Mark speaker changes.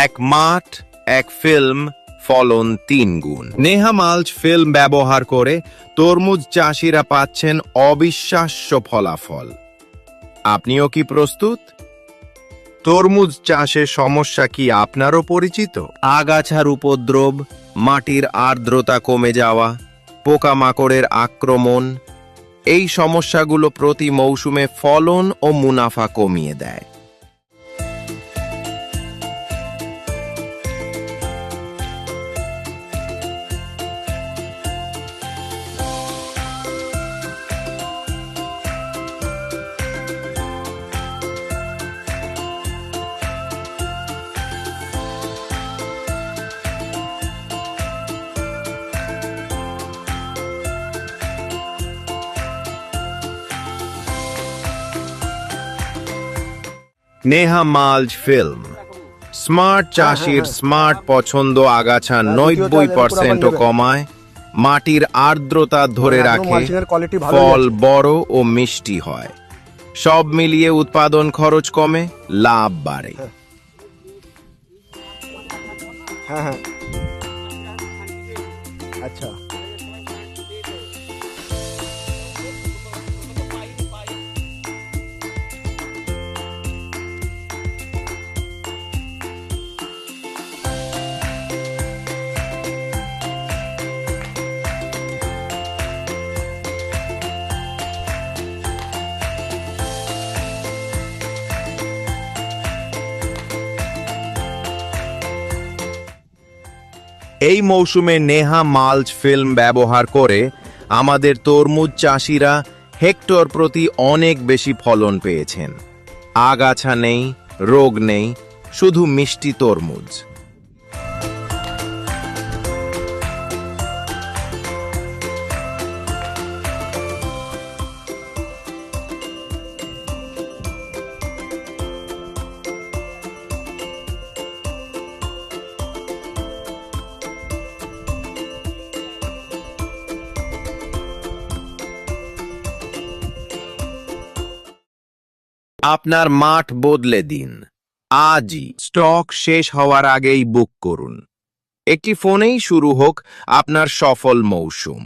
Speaker 1: এক মাঠ, এক ফিল্ম, ফলন 3 গুণ। নেহা মাল্চ ফিল্ম ব্যবহার করে তরমুজ চাষিরা পাচ্ছেন অবিশ্বাস্য ফলাফল। আপনিও কি প্রস্তুত? তরমুজ চাষের সমস্যা কি আপনারও পরিচিত? আগাছার উপদ্রব, মাটির আর্দ্রতা কমে যাওয়া, পোকামাকড়ের আক্রমণ, এই সমস্যাগুলো প্রতি মৌসুমে ফলন ও মুনাফা কমিয়ে দেয়। নেহা মাল্চ ফিল্ম স্মার্ট চাষির স্মার্ট পছন্দ আগাছা 90% কমায়, মাটির আর্দ্রতা ধরে রাখে, ফল বড় ও মিষ্টি হয়। সব মিলিয়ে উৎপাদন খরচ কমে, লাভ বাড়ে।
Speaker 2: হ্যাঁ হ্যাঁ আচ্ছা
Speaker 1: এই মৌসুমে নেহা মাল্চ ফিল্ম ব্যবহার করে আমাদের তরমুজ চাষিরা হেক্টর প্রতি অনেক বেশি ফলন পেয়েছেন। আগাছা নেই, রোগ নেই, শুধু মিষ্টি তরমুজ। আপনার মাঠ বদলে দিন আজই। স্টক শেষ হওয়ার আগেই বুক করুন। একটি ফোনেই শুরু হোক আপনার সফল মৌসুম।